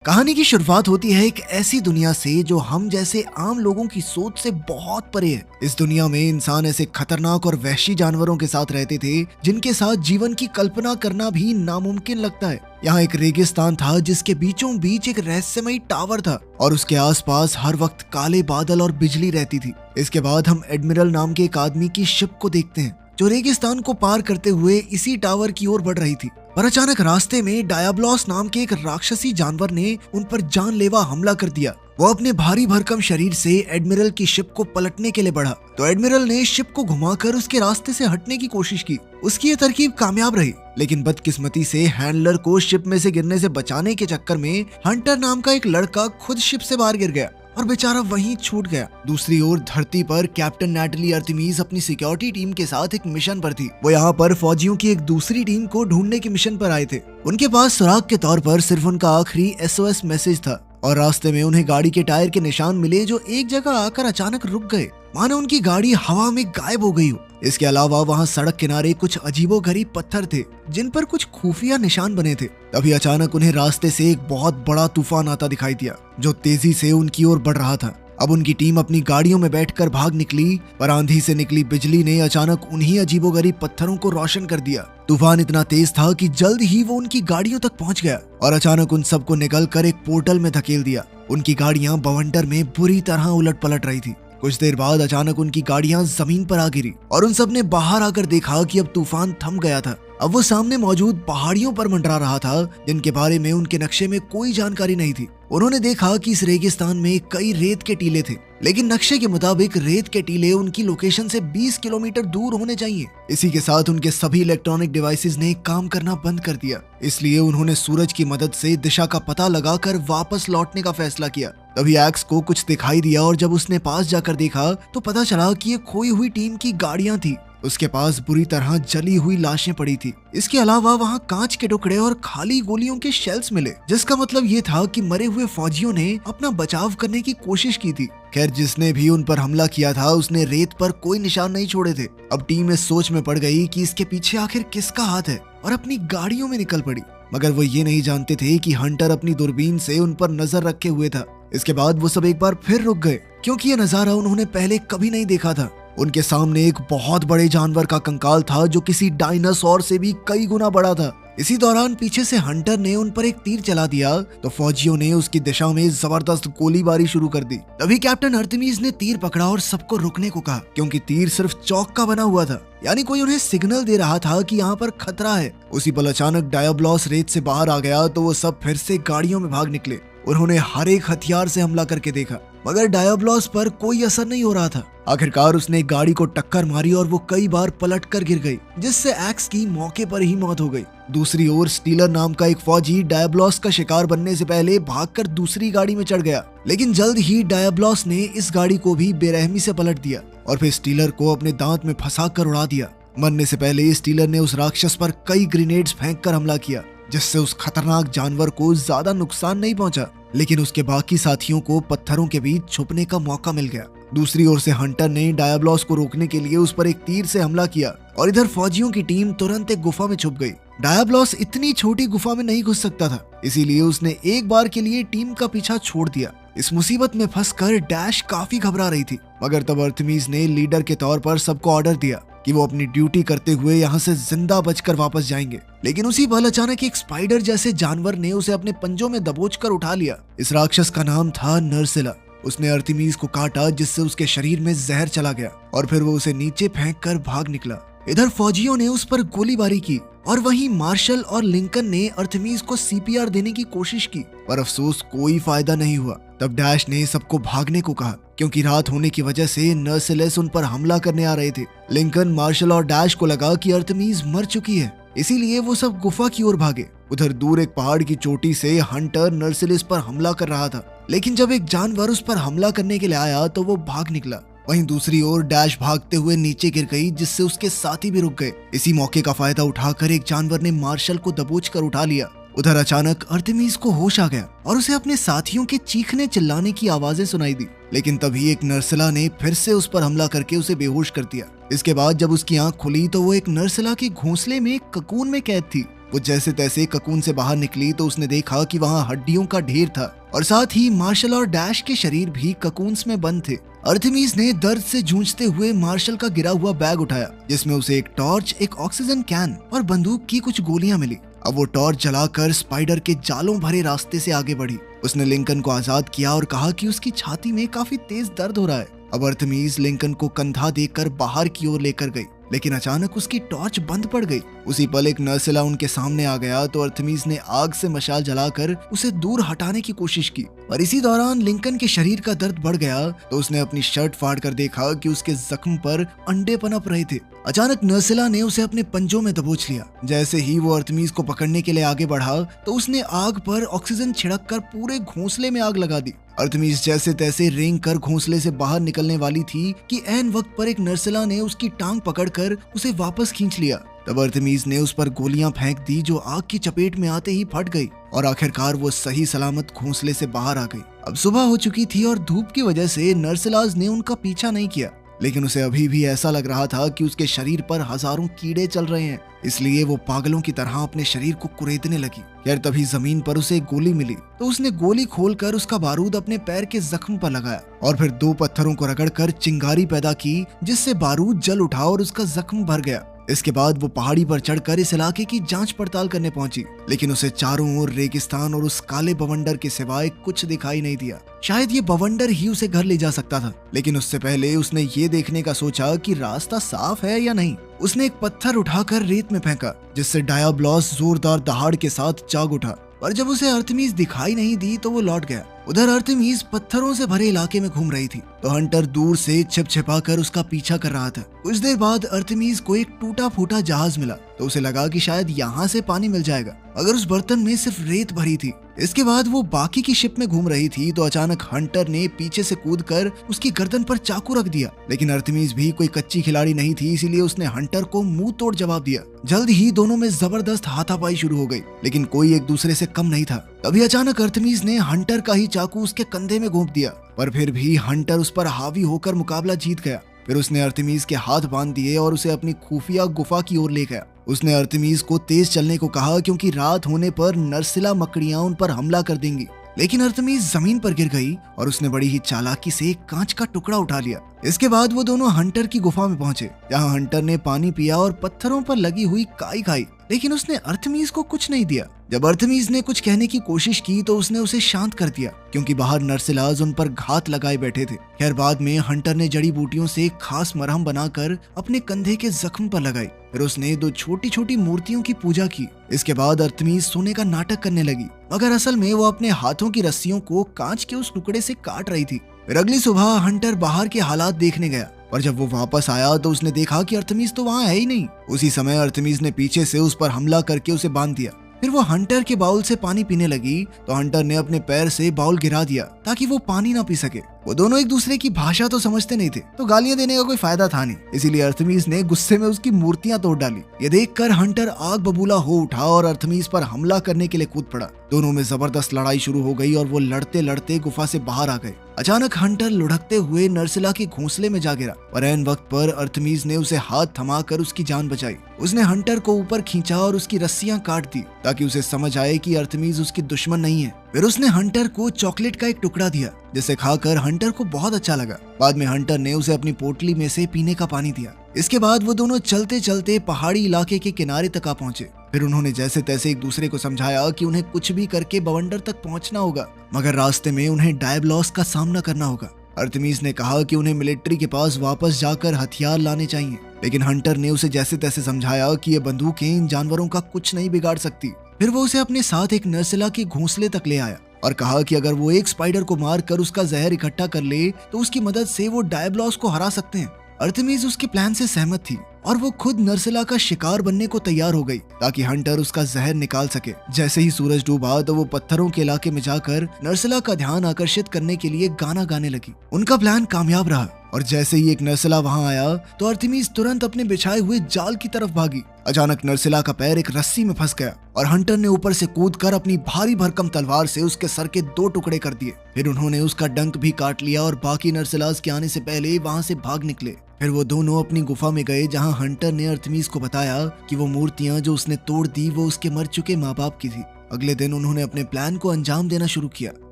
कहानी की शुरुआत होती है एक ऐसी दुनिया से जो हम जैसे आम लोगों की सोच से बहुत परे है। इस दुनिया में इंसान ऐसे खतरनाक और वहशी जानवरों के साथ रहते थे जिनके साथ जीवन की कल्पना करना भी नामुमकिन लगता है। यहाँ एक रेगिस्तान था जिसके बीचों बीच एक रहस्यमयी टावर था और उसके आसपास हर वक्त काले बादल और बिजली रहती थी। इसके बाद हम एडमिरल नाम के एक आदमी की शिप को देखते हैं जो रेगिस्तान को पार करते हुए इसी टावर की ओर बढ़ रही थी। पर अचानक रास्ते में डायब्लोस नाम के एक राक्षसी जानवर ने उन पर जानलेवा हमला कर दिया। वो अपने भारी भरकम शरीर से एडमिरल की शिप को पलटने के लिए बढ़ा तो एडमिरल ने शिप को घुमाकर उसके रास्ते से हटने की कोशिश की। उसकी ये तरकीब कामयाब रही, लेकिन बदकिस्मती से हैंडलर को शिप में से गिरने से बचाने के चक्कर में हंटर नाम का एक लड़का खुद शिप से बाहर गिर गया और बेचारा वहीं छूट गया। दूसरी ओर धरती पर कैप्टन नैटली आर्टेमिस अपनी सिक्योरिटी टीम के साथ एक मिशन पर थी। वो यहाँ पर फौजियों की एक दूसरी टीम को ढूंढने के मिशन पर आए थे। उनके पास सुराग के तौर पर सिर्फ उनका आखिरी SOS मैसेज था और रास्ते में उन्हें गाड़ी के टायर के निशान मिले जो एक जगह आकर अचानक रुक गए, मानो उनकी गाड़ी हवा में गायब हो गई हो। इसके अलावा वहाँ सड़क किनारे कुछ अजीबोगरीब पत्थर थे जिन पर कुछ खुफिया निशान बने थे। तभी अचानक उन्हें रास्ते से एक बहुत बड़ा तूफान आता दिखाई दिया जो तेजी से उनकी ओर बढ़ रहा था। अब उनकी टीम अपनी गाड़ियों में बैठकर भाग निकली, पर आंधी से निकली बिजली ने अचानक उन्हीं अजीबोगरीब पत्थरों को रोशन कर दिया। तूफान इतना तेज था कि जल्द ही वो उनकी गाड़ियों तक पहुंच गया और अचानक उन सबको निकलकर एक पोर्टल में धकेल दिया। उनकी गाड़ियां बवंडर में बुरी तरह उलट पलट रही थी। कुछ देर बाद अचानक उनकी गाड़ियां जमीन पर आ गिरी और उन सब ने बाहर आकर देखा कि अब तूफान थम गया था। अब वो सामने मौजूद पहाड़ियों पर मंडरा रहा था जिनके बारे में उनके नक्शे में कोई जानकारी नहीं थी। उन्होंने देखा कि इस रेगिस्तान में कई रेत के टीले थे, लेकिन नक्शे के मुताबिक रेत के टीले उनकी लोकेशन से 20 किलोमीटर दूर होने चाहिए। इसी के साथ उनके सभी इलेक्ट्रॉनिक डिवाइसेस ने काम करना बंद कर दिया। इसलिए उन्होंने सूरज की मदद से दिशा का पता लगाकर वापस लौटने का फैसला किया। तभी एक्स को कुछ दिखाई दिया और जब उसने पास जाकर देखा तो पता चला कि ये खोई हुई टीम की गाड़ियां थी। उसके पास बुरी तरह जली हुई लाशें पड़ी थी। इसके अलावा वहाँ कांच के टुकड़े और खाली गोलियों के शेल्स मिले, जिसका मतलब ये था कि मरे हुए फौजियों ने अपना बचाव करने की कोशिश की थी। खैर, जिसने भी उन पर हमला किया था उसने रेत पर कोई निशान नहीं छोड़े थे। अब टीम इस सोच में पड़ गई कि इसके पीछे आखिर किसका हाथ है और अपनी गाड़ियों में निकल पड़ी। मगर वो ये नहीं जानते थे कि हंटर अपनी दूरबीन से उन पर नजर रखे हुए था। इसके बाद वो सब एक बार फिर रुक गए क्योंकि ये नजारा उन्होंने पहले कभी नहीं देखा था। उनके सामने एक बहुत बड़े जानवर का कंकाल था जो किसी डायनासोर से भी कई गुना बड़ा था। इसी दौरान पीछे से हंटर ने उन पर एक तीर चला दिया तो फौजियों ने उसकी दिशा में जबरदस्त गोलीबारी शुरू कर दी। तभी कैप्टन आर्टेमिस ने तीर पकड़ा और सबको रुकने को कहा क्योंकि तीर सिर्फ चौक का बना हुआ था, यानी कोई उन्हें सिग्नल दे रहा था कि यहाँ पर खतरा है। उसी पल अचानक डायब्लोस रेत से बाहर आ गया तो वो सब फिर से गाड़ियों में भाग निकले। उन्होंने हर एक हथियार से हमला करके देखा मगर डायब्लोस पर कोई असर नहीं हो रहा था। आखिरकार उसने गाड़ी को टक्कर मारी और वो कई बार पलट कर गिर गई, जिससे एक्स की मौके पर ही मौत हो गई। दूसरी ओर स्टीलर नाम का एक फौजी डायब्लोस का शिकार बनने से पहले भागकर दूसरी गाड़ी में चढ़ गया, लेकिन जल्द ही डायब्लोस ने इस गाड़ी को भी बेरहमी से पलट दिया और फिर स्टीलर को अपने दांत में फंसाकर उड़ा दिया। मरने से पहले स्टीलर ने उस राक्षस पर कई ग्रेनेड्स फेंककर हमला किया, जिससे उस खतरनाक जानवर को ज्यादा नुकसान नहीं पहुंचा, लेकिन उसके बाकी साथियों को पत्थरों के बीच छुपने का मौका मिल गया। दूसरी ओर से हंटर ने डायब्लोस को रोकने के लिए उस पर एक तीर से हमला किया और इधर फौजियों की टीम तुरंत एक गुफा में छुप गई। डायब्लोस इतनी छोटी गुफा में नहीं घुस सकता था, इसीलिए उसने एक बार के लिए टीम का पीछा छोड़ दिया। इस मुसीबत में फंसकर डैश काफी घबरा रही थी, मगर तब आर्टेमिस ने लीडर के तौर पर सबको ऑर्डर दिया कि वो अपनी ड्यूटी करते हुए यहाँ से जिंदा बचकर वापस जाएंगे। लेकिन उसी पल अचानक एक स्पाइडर जैसे जानवर ने उसे अपने पंजों में दबोचकर उठा लिया। इस राक्षस का नाम था नर्सिला। उसने आर्टेमिस को काटा, जिससे उसके शरीर में जहर चला गया और फिर वो उसे नीचे फेंक कर भाग निकला। इधर फौजियों ने उस पर गोलीबारी की और वहीं मार्शल और लिंकन ने आर्टेमिस को CPR देने की कोशिश की, पर अफसोस कोई फायदा नहीं हुआ। तब डैश ने सबको भागने को कहा क्योंकि रात होने की वजह से नर्सिलस उन पर हमला करने आ रहे थे। लिंकन, मार्शल और डैश को लगा कि आर्टेमिस मर चुकी है, इसीलिए वो सब गुफा की ओर भागे। उधर दूर एक पहाड़ की चोटी से हंटर नर्सिलस पर हमला कर रहा था, लेकिन जब एक जानवर उस पर हमला करने के लिए आया तो वो भाग निकला। वहीं दूसरी ओर डैश भागते हुए नीचे गिर गई, जिससे उसके साथी भी रुक गए। इसी मौके का फायदा उठाकर एक जानवर ने मार्शल को दबोचकर उठा लिया। उधर अचानक आर्टेमिस को होश आ गया और उसे अपने साथियों के चीखने चिल्लाने की आवाजें सुनाई दी, लेकिन तभी एक नर्सिला ने फिर से उस पर हमला करके उसे बेहोश कर दिया। इसके बाद जब उसकी आंख खुली तो वो एक नर्सिला के घोंसले में एक ककून में कैद थी। वो जैसे तैसे ककून से बाहर निकली तो उसने देखा कि वहाँ हड्डियों का ढेर था और साथ ही मार्शल और डैश के शरीर भी ककून्स में बंद थे। अर्थमीज ने दर्द से जूझते हुए मार्शल का गिरा हुआ बैग उठाया जिसमें उसे एक टॉर्च, एक ऑक्सीजन कैन और बंदूक की कुछ गोलियां मिली। अब वो टॉर्च जलाकर स्पाइडर के जालों भरे रास्ते से आगे बढ़ी। उसने लिंकन को आजाद किया और कहा कि उसकी छाती में काफी तेज दर्द हो रहा है। अब अर्थमीज लिंकन को कंधा देकर बाहर की ओर लेकर गई, लेकिन अचानक उसकी टॉर्च बंद पड़ गई। उसी पल एक नर्सिला उनके सामने आ गया तो अर्थमीज ने आग से मशाल जलाकर उसे दूर हटाने की कोशिश की और इसी दौरान लिंकन के शरीर का दर्द बढ़ गया तो उसने अपनी शर्ट फाड़ कर देखा कि उसके जख्म पर अंडे पनप रहे थे। अचानक नर्सिला ने उसे अपने पंजों में दबोच लिया। जैसे ही वो अर्थमीज को पकड़ने के लिए आगे बढ़ा तो उसने आग पर ऑक्सीजन छिड़क कर पूरे घोंसले में आग लगा दी। अर्थमीज जैसे तैसे रेंग कर घोंसले से बाहर निकलने वाली थी कि ऐन वक्त पर एक नर्सिला ने उसकी टांग पकड़कर उसे वापस खींच लिया। तब अर्थमीज ने उस पर गोलियां फेंक दी जो आग की चपेट में आते ही फट गई और आखिरकार वो सही सलामत घोंसले से बाहर आ गई। अब सुबह हो चुकी थी और धूप की वजह से नर्सिलाज ने उनका पीछा नहीं किया, लेकिन उसे अभी भी ऐसा लग रहा था कि उसके शरीर पर हजारों कीड़े चल रहे हैं, इसलिए वो पागलों की तरह अपने शरीर को कुरेदने लगी। यार तभी जमीन पर उसे एक गोली मिली तो उसने गोली खोलकर उसका बारूद अपने पैर के जख्म पर लगाया और फिर 2 पत्थरों को रगड़कर चिंगारी पैदा की जिससे बारूद जल उठा और उसका जख्म भर गया। इसके बाद वो पहाड़ी पर चढ़कर इस इलाके की जांच पड़ताल करने पहुंची, लेकिन उसे चारों ओर रेगिस्तान और उस काले बवंडर के सिवाय कुछ दिखाई नहीं दिया। शायद ये बवंडर ही उसे घर ले जा सकता था, लेकिन उससे पहले उसने ये देखने का सोचा कि रास्ता साफ है या नहीं। उसने एक पत्थर उठाकर रेत में फेंका जिससे डायाब्लॉस जोरदार दहाड़ के साथ जाग उठा, पर जब उसे अर्थमीज दिखाई नहीं दी तो वो लौट गया। उधर अर्थमीज पत्थरों से भरे इलाके में घूम रही थी तो हंटर दूर से छिप छिपा कर उसका पीछा कर रहा था। कुछ देर बाद अर्थमीज को एक टूटा फूटा जहाज मिला तो उसे लगा कि शायद यहाँ से पानी मिल जाएगा, मगर उस बर्तन में सिर्फ रेत भरी थी। इसके बाद वो बाकी की शिप में घूम रही थी तो अचानक हंटर ने पीछे से कूदकर उसकी गर्दन पर चाकू रख दिया, लेकिन अर्थमीज भी कोई कच्ची खिलाड़ी नहीं थी, इसीलिए उसने हंटर को मुंह तोड़ जवाब दिया। जल्द ही दोनों में जबरदस्त हाथापाई शुरू हो गई, लेकिन कोई एक दूसरे से कम नहीं था। तभी अचानक अर्थमीज ने हंटर का ही चाकू उसके कंधे में घोंप दिया, पर फिर भी हंटर उस पर हावी होकर मुकाबला जीत गया। फिर उसने अर्थमीज के हाथ बांध दिए और उसे अपनी खुफिया गुफा की ओर ले गया। उसने अर्थमीज को तेज चलने को कहा क्योंकि रात होने पर नर्सिला मकड़ियां उन पर हमला कर देंगी, लेकिन अर्थमीज जमीन पर गिर गई और उसने बड़ी ही चालाकी से एक कांच का टुकड़ा उठा लिया। इसके बाद वो दोनों हंटर की गुफा में पहुंचे, जहां हंटर ने पानी पिया और पत्थरों पर लगी हुई काई खाई, लेकिन उसने अर्थमीज को कुछ नहीं दिया। जब अर्थमीज ने कुछ कहने की कोशिश की तो उसने उसे शांत कर दिया, क्योंकि बाहर नर्सिलाज उन पर घात लगाए बैठे थे। खैर बाद में हंटर ने जड़ी बूटियों से एक खास मरहम बनाकर अपने कंधे के जख्म पर लगाई। फिर उसने 2 छोटी छोटी मूर्तियों की पूजा की। इसके बाद अर्थमीज सोने का नाटक करने लगी, मगर असल में वो अपने हाथों की रस्सियों को कांच के उस टुकड़े से काट रही थी। फिर अगली सुबह हंटर बाहर के हालात देखने गया, और जब वो वापस आया तो उसने देखा कि अर्थमीज तो वहाँ है ही नहीं। उसी समय अर्थमीज ने पीछे से उस पर हमला करके उसे बांध दिया। फिर वो हंटर के बाउल से पानी पीने लगी तो हंटर ने अपने पैर से बाउल गिरा दिया ताकि वो पानी ना पी सके। वो दोनों एक दूसरे की भाषा तो समझते नहीं थे, तो गालियां देने का कोई फायदा था नहीं, इसीलिए अर्थमीज ने गुस्से में उसकी मूर्तियां तोड़ डाली। ये देखकर हंटर आग बबूला हो उठा और अर्थमीज पर हमला करने के लिए कूद पड़ा। दोनों में जबरदस्त लड़ाई शुरू हो गई और वो लड़ते लड़ते गुफा से बाहर आ गए। अचानक हंटर लुढ़कते हुए नर्सिला के घोंसले में जा गिरा और ऐन वक्त पर अर्थमीज ने उसे हाथ थमाकर उसकी जान बचाई। उसने हंटर को ऊपर खींचा और उसकी रस्सियां काट दी ताकि उसे समझ आए कि अर्थमीज उसकी दुश्मन नहीं है। फिर उसने हंटर को चॉकलेट का एक टुकड़ा दिया जिसे खाकर हंटर को बहुत अच्छा लगा। बाद में हंटर ने उसे अपनी पोटली में से पीने का पानी दिया। इसके बाद वो दोनों चलते चलते पहाड़ी इलाके के किनारे तक आ पहुंचे। फिर उन्होंने जैसे तैसे एक दूसरे को समझाया कि उन्हें कुछ भी करके बवंडर तक पहुंचना होगा, मगर रास्ते में उन्हें डायब्लॉस का सामना करना होगा। अर्थमीज ने कहा कि उन्हें मिलिट्री के पास वापस जाकर हथियार लाने चाहिए, लेकिन हंटर ने उसे जैसे तैसे समझाया कि ये बंदूकें इन जानवरों का कुछ नहीं बिगाड़ सकती। फिर वो उसे अपने साथ एक नर्सिला के घोंसले तक ले आया और कहा कि अगर वो एक स्पाइडर को मार कर उसका जहर इकट्ठा कर ले तो उसकी मदद से वो डायब्लॉस को हरा सकते हैं। अर्थमीज उसके प्लान से सहमत थी और वो खुद नर्सिला का शिकार बनने को तैयार हो गई ताकि हंटर उसका जहर निकाल सके। जैसे ही सूरज डूबा तो वो पत्थरों के इलाके में जाकर नर्सिला का ध्यान आकर्षित करने के लिए गाना गाने लगी। उनका प्लान कामयाब रहा और जैसे ही एक नर्सिला वहां आया तो अर्थमीज तुरंत अपने बिछाए हुए जाल की तरफ भागी। अचानक नर्सिला का पैर एक रस्सी में फंस गया और हंटर ने ऊपर से कूदकर अपनी भारी भरकम तलवार से उसके सर के 2 टुकड़े कर दिए। फिर उन्होंने उसका डंक भी काट लिया और बाकी नर्सिलाज के आने से पहले वहां से भाग निकले। फिर वो दोनों अपनी गुफा में गए जहाँ हंटर ने अर्थमीज को बताया कि वो मूर्तियां जो उसने तोड़ दी वो उसके मर चुके माँ बाप की थी। अगले दिन उन्होंने अपने प्लान को अंजाम देना शुरू किया।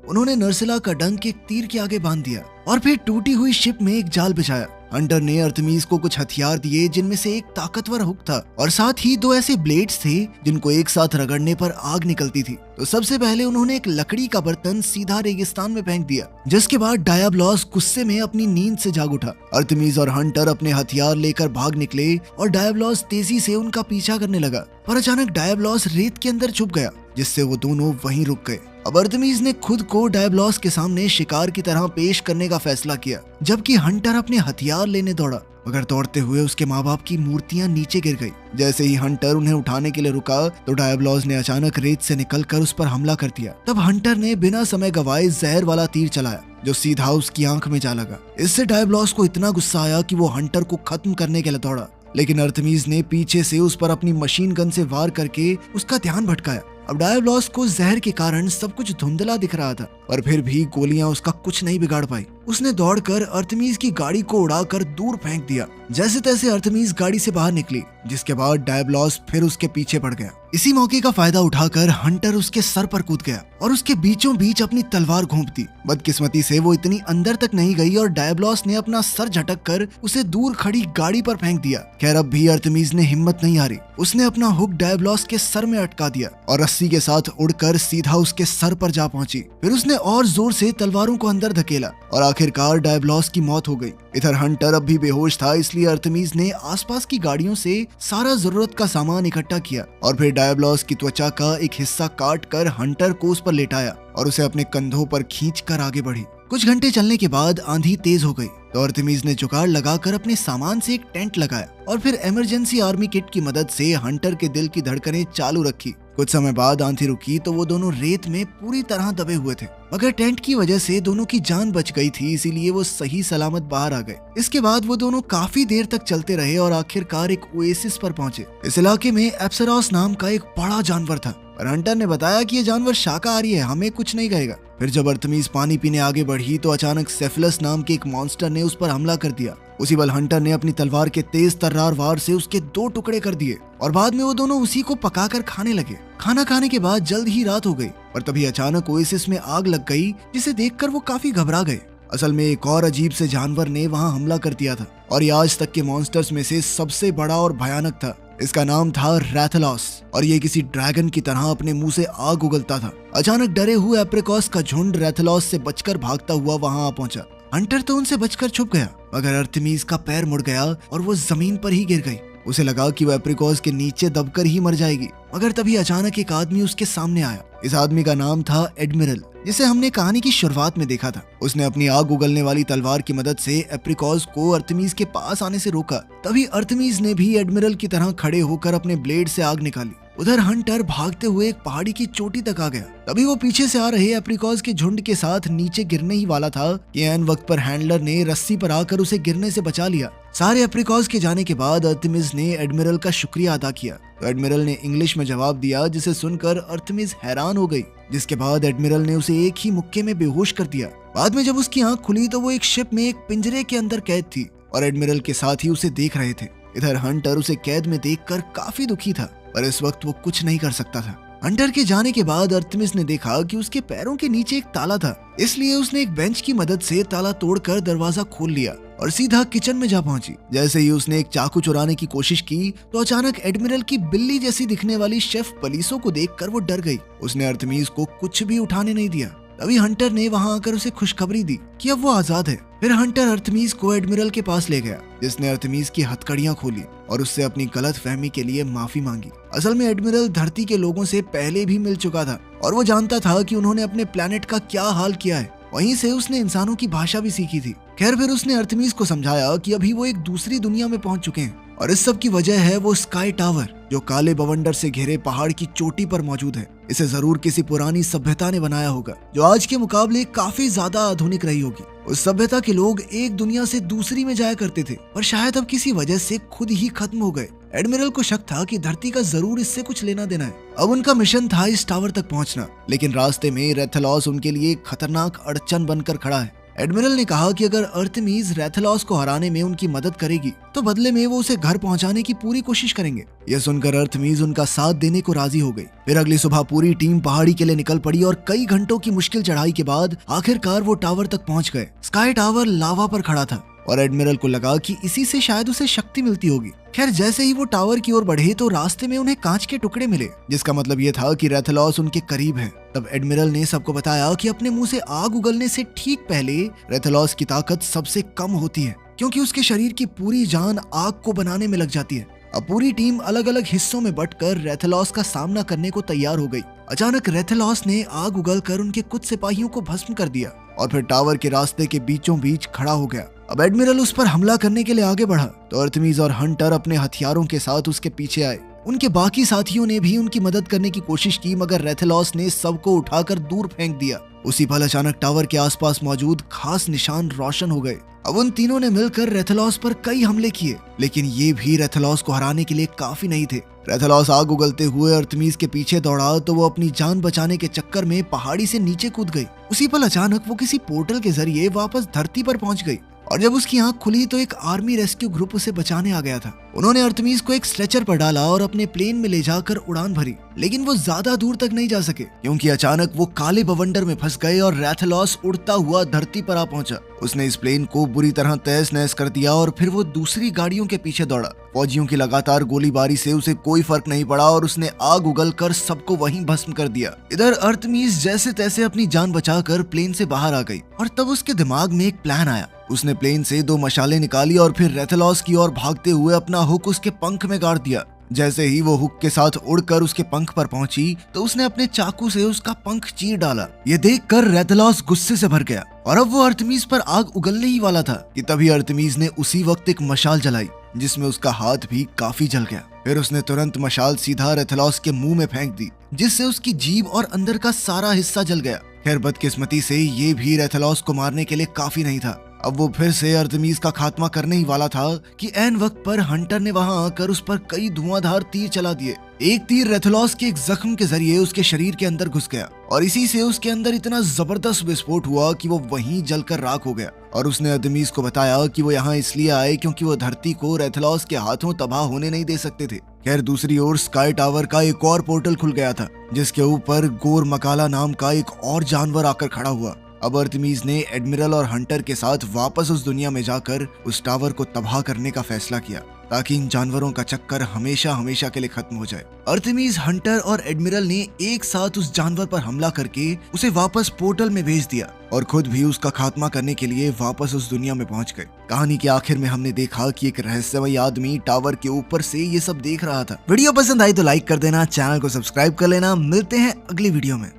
उन्होंने नर्सिला का डंक एक तीर के आगे बांध दिया और फिर टूटी हुई शिप में एक जाल बिछाया। हंटर ने अर्थमीज को कुछ हथियार दिए जिनमें से एक ताकतवर हुक था और साथ ही 2 ऐसे ब्लेड्स थे जिनको एक साथ रगड़ने पर आग निकलती थी। तो सबसे पहले उन्होंने एक लकड़ी का बर्तन सीधा रेगिस्तान में फेंक दिया, जिसके बाद डायबलॉस गुस्से में अपनी नींद से जाग उठा। अर्थमीज और हंटर अपने हथियार लेकर भाग निकले और डायबलॉस तेजी से उनका पीछा करने लगा, पर अचानक डायबलॉस रेत के अंदर छुप गया, जिससे वो दोनों वहीं रुक गए। अब अर्थमीज ने खुद को डायबलॉस के सामने शिकार की तरह पेश करने का फैसला किया, जबकि हंटर अपने हथियार लेने दौड़ा, मगर दौड़ते हुए उसके माँ बाप की मूर्तियां नीचे गिर गई। जैसे ही हंटर उन्हें उठाने के लिए रुका तो डायबलॉस ने अचानक रेत से निकलकर उस पर हमला कर दिया। तब हंटर ने बिना समय गवाए जहर वाला तीर चलाया जो सीधा उसकी आंख में जा लगा। इससे डायबलॉस को इतना गुस्सा आया कि वो हंटर को खत्म करने के लिए दौड़ा, लेकिन अर्थमीज ने पीछे से उस पर अपनी मशीन गन से वार करके उसका ध्यान भटकाया। अब डायबलॉस को जहर के कारण सब कुछ धुंधला दिख रहा था, पर फिर भी गोलियां उसका कुछ नहीं बिगाड़ पाई। उसने दौड़कर अर्थमीज की गाड़ी को उड़ाकर दूर फेंक दिया। जैसे तैसे अर्थमीज गाड़ी से बाहर निकली, जिसके बाद डायबलॉस फिर उसके पीछे पड़ गया। इसी मौके का फायदा उठाकर हंटर उसके सर पर कूद गया और उसके बीचों बीच अपनी तलवार घोंप दी। बदकिस्मती से वो इतनी अंदर तक नहीं गई और डायबलॉस ने अपना सर झटक कर उसे दूर खड़ी गाड़ी पर फेंक दिया। खैर अब भी अर्थमीज ने हिम्मत नहीं हारी। उसने अपना हुक डायबलॉस के सर में अटका दिया और रस्सी के साथ उड़कर सीधा उसके सर पर जा पहुंची। फिर उसने और जोर से तलवारों को अंदर धकेला और आखिरकार डायबलॉस की मौत हो गई। इधर हंटर अब भी बेहोश था, इसलिए अर्थमीज ने आसपास की गाड़ियों से सारा जरूरत का सामान इकट्ठा किया और फिर डायबलॉस की त्वचा का एक हिस्सा काट कर हंटर को उस पर लेटाया और उसे अपने कंधों पर खींचकर आगे बढ़ी। कुछ घंटे चलने के बाद आंधी तेज हो गई तो अर्थमीज ने जुगाड़ लगाकर अपने सामान से एक टेंट लगाया और फिर इमरजेंसी आर्मी किट की मदद से हंटर के दिल की धड़कनें चालू रखी। कुछ समय बाद आंधी रुकी तो वो दोनों रेत में पूरी तरह दबे हुए थे, मगर टेंट की वजह से दोनों की जान बच गई थी, इसीलिए वो सही सलामत बाहर आ गए। इसके बाद वो दोनों काफी देर तक चलते रहे और आखिरकार एक ओएसिस पर पहुंचे। इस इलाके में एप्सरॉस नाम का एक बड़ा जानवर था, पर हंटर ने बताया कि ये जानवर शाकाहारी है, हमें कुछ नहीं कहेगा। फिर जब अर्थमीज पानी पीने आगे बढ़ी तो अचानक सेफलस नाम के एक मॉन्स्टर ने उस पर हमला कर दिया। उसी पल हंटर ने अपनी तलवार के तेज तर्रार वार से उसके 2 टुकड़े कर दिए और बाद में वो दोनों उसी को पकाकर खाने लगे। खाना खाने के बाद जल्द ही रात हो गई, पर तभी अचानक ओएसिस में आग लग गई, जिसे देखकर वो काफी घबरा गए। असल में एक और अजीब से जानवर ने वहाँ हमला कर दिया था और ये आज तक के मॉन्स्टर्स में से सबसे बड़ा और भयानक था। इसका नाम था रैथलॉस और ये किसी ड्रैगन की तरह अपने मुंह से आग उगलता था। अचानक डरे हुए एप्रिकॉस का झुंड रैथलॉस से बचकर भागता हुआ वहां आ पहुंचा। हंटर तो उनसे बचकर छुप गया, मगर अर्थमीज का पैर मुड़ गया और वो जमीन पर ही गिर गई। उसे लगा कि वो एप्रिकॉस के नीचे दबकर ही मर जाएगी, मगर तभी अचानक एक आदमी उसके सामने आया। इस आदमी का नाम था एडमिरल, जिसे हमने कहानी की शुरुआत में देखा था। उसने अपनी आग उगलने वाली तलवार की मदद से एप्रिकॉस को अर्थमीज के पास आने से रोका। तभी अर्थमीज ने भी एडमिरल की तरह खड़े होकर अपने ब्लेड से आग निकाली। उधर हंटर भागते हुए एक पहाड़ी की चोटी तक आ गया। तभी वो पीछे से आ रहे एप्रिकॉस के झुंड के साथ नीचे गिरने ही वाला था कि ऐन वक्त पर हैंडलर ने रस्सी पर आकर उसे गिरने से बचा लिया। सारे एप्रिकॉस के जाने के बाद अर्थमीज ने एडमिरल का शुक्रिया अदा किया तो एडमिरल ने इंग्लिश में जवाब दिया, जिसे सुनकर अर्थमीज हैरान हो गई। जिसके बाद एडमिरल ने उसे एक ही मुक्के में बेहोश कर दिया। बाद में जब उसकी आंख खुली तो वो एक शिप में एक पिंजरे के अंदर कैद थी और एडमिरल के साथ ही उसे देख रहे थे। इधर हंटर उसे कैद में देखकर काफी दुखी था, पर इस वक्त वो कुछ नहीं कर सकता था। हंटर के जाने के बाद अर्थमीज ने देखा कि उसके पैरों के नीचे एक ताला था, इसलिए उसने एक बेंच की मदद से ताला तोड़कर दरवाजा खोल लिया और सीधा किचन में जा पहुंची। जैसे ही उसने एक चाकू चुराने की कोशिश की तो अचानक एडमिरल की बिल्ली जैसी दिखने वाली शेफ पलीसो को देखकर वो डर गई। उसने अर्थमीज को कुछ भी उठाने नहीं दिया। तभी हंटर ने वहां आकर उसे खुशखबरी दी कि अब वो आजाद है। फिर हंटर अर्थमीज को एडमिरल के पास ले गया, जिसने अर्थमीज की हथकड़ियां खोली और उससे अपनी गलत फहमी के लिए माफी मांगी। असल में एडमिरल धरती के लोगों से पहले भी मिल चुका था और वो जानता था कि उन्होंने अपने प्लेनेट का क्या हाल किया है। वहीं से उसने इंसानों की भाषा भी सीखी थी। खैर फिर उसने अर्थमीज को समझाया कि अभी वो एक दूसरी दुनिया में पहुंच चुके हैं और इस सब की वजह है वो स्काई टावर, जो काले बवंडर से घिरे पहाड़ की चोटी पर मौजूद है। इसे जरूर किसी पुरानी सभ्यता ने बनाया होगा, जो आज के मुकाबले काफी ज्यादा आधुनिक रही होगी। उस सभ्यता के लोग एक दुनिया से दूसरी में जाया करते थे, पर शायद अब किसी वजह से खुद ही खत्म हो गए। एडमिरल को शक था कि धरती का जरूर इससे कुछ लेना देना है। अब उनका मिशन था इस टावर तक पहुंचना, लेकिन रास्ते में रैथलॉस उनके लिए एक खतरनाक अड़चन बनकर खड़ा है। एडमिरल ने कहा कि अगर अर्थमीज रेथलॉस को हराने में उनकी मदद करेगी तो बदले में वो उसे घर पहुंचाने की पूरी कोशिश करेंगे। यह सुनकर अर्थमीज उनका साथ देने को राजी हो गई। फिर अगली सुबह पूरी टीम पहाड़ी के लिए निकल पड़ी और कई घंटों की मुश्किल चढ़ाई के बाद आखिरकार वो टावर तक पहुंच गए। स्काई टावर लावा पर खड़ा था और एडमिरल को लगा कि इसी से शायद उसे शक्ति मिलती होगी। खैर, जैसे ही वो टावर की ओर बढ़े तो रास्ते में उन्हें कांच के टुकड़े मिले, जिसका मतलब ये था कि रेथलॉस उनके करीब है। तब एडमिरल ने सबको बताया कि अपने मुंह से आग उगलने से ठीक पहले रेथलॉस की ताकत सबसे कम होती है, क्योंकि उसके शरीर की पूरी जान आग को बनाने में लग जाती है। अब पूरी टीम अलग अलग हिस्सों में बंटकर रेथलॉस का सामना करने को तैयार हो गई। अचानक रेथलॉस ने आग उगलकर उनके कुछ सिपाहियों को भस्म कर दिया और फिर टावर के रास्ते के बीचों बीच खड़ा हो गया। अब एडमिरल उस पर हमला करने के लिए आगे बढ़ा तो अर्थमीज और हंटर अपने हथियारों के साथ उसके पीछे आए। उनके बाकी साथियों ने भी उनकी मदद करने की कोशिश की, मगर रेथलॉस ने सबको उठाकर दूर फेंक दिया। उसी पल अचानक टावर के आसपास मौजूद खास निशान रोशन हो गए। अब उन तीनों ने मिलकर रेथलॉस पर कई हमले किए, लेकिन ये भी रेथलॉस को हराने के लिए काफी नहीं थे। रेथलॉस आग उगलते हुए अर्थमीज के पीछे दौड़ा तो वो अपनी जान बचाने के चक्कर में पहाड़ी से नीचे कूद गई। उसी पल अचानक वो किसी पोर्टल के जरिए वापस धरती पर पहुंच गई और जब उसकी आंख खुली तो एक आर्मी रेस्क्यू ग्रुप उसे बचाने आ गया था। उन्होंने अर्थमीज को एक स्ट्रेचर पर डाला और अपने प्लेन में ले जाकर उड़ान भरी, लेकिन वो ज्यादा दूर तक नहीं जा सके क्योंकि अचानक वो काले बवंडर में फंस गए और रेथलॉस उड़ता हुआ धरती पर आ पहुंचा। उसने इस प्लेन को बुरी तरह तहस नहस कर दिया और फिर वो दूसरी गाड़ियों के पीछे दौड़ा। फौजियों की लगातार गोलीबारी से उसे कोई फर्क नहीं पड़ा और उसने आग उगल कर सबको वहीं भस्म कर दिया। इधर अर्थमीज जैसे तैसे अपनी जान बचाकर प्लेन से बाहर आ गई और तब उसके दिमाग में एक प्लान आया। उसने प्लेन से 2 मशालें निकाली और फिर रेथलॉस की ओर भागते हुए अपना हुक उसके पंख में गाड़ दिया। जैसे ही वो हुक के साथ उड़कर उसके पंख पर पहुंची तो उसने अपने चाकू से उसका पंख चीर डाला। ये देखकर रेथलॉस गुस्से से भर गया और अब वो अर्थमीज पर आग उगलने ही वाला था कि तभी अर्थमीज ने उसी वक्त एक मशाल जलाई जिसमें उसका हाथ भी काफी जल गया। फिर उसने तुरंत मशाल सीधा रेथलॉस के मुंह में फेंक दी, जिससे उसकी जीभ और अंदर का सारा हिस्सा जल गया। खैर, बदकिस्मती से ये भी रेथलॉस को मारने के लिए काफी नहीं था। अब वो फिर से अर्थमीज का खात्मा करने ही वाला था कि ऐन वक्त पर हंटर ने वहां आकर उस पर कई धुआंधार तीर चला दिए। एक तीर रेथलॉस के एक जख्म के जरिए उसके शरीर के अंदर घुस गया और इसी से उसके अंदर इतना जबरदस्त विस्फोट हुआ कि वो वहीं जलकर राख हो गया। और उसने अर्थमीज को बताया कि वो यहाँ इसलिए आए क्योंकि वो धरती को रेथलॉस के हाथों तबाह होने नहीं दे सकते थे। खैर, दूसरी ओर स्काई टावर का एक और पोर्टल खुल गया था जिसके ऊपर गोर मकाला नाम का एक और जानवर आकर खड़ा हुआ। अब अर्थमीज ने एडमिरल और हंटर के साथ वापस उस दुनिया में जाकर उस टावर को तबाह करने का फैसला किया ताकि इन जानवरों का चक्कर हमेशा हमेशा के लिए खत्म हो जाए। अर्थमीज, हंटर और एडमिरल ने एक साथ उस जानवर पर हमला करके उसे वापस पोर्टल में भेज दिया और खुद भी उसका खात्मा करने के लिए वापस उस दुनिया में पहुंच गए। कहानी के आखिर में हमने देखा कि एक रहस्यमयी आदमी टावर के ऊपर से ये सब देख रहा था। वीडियो पसंद आई तो लाइक कर देना, चैनल को सब्सक्राइब कर लेना। मिलते हैं अगली वीडियो में।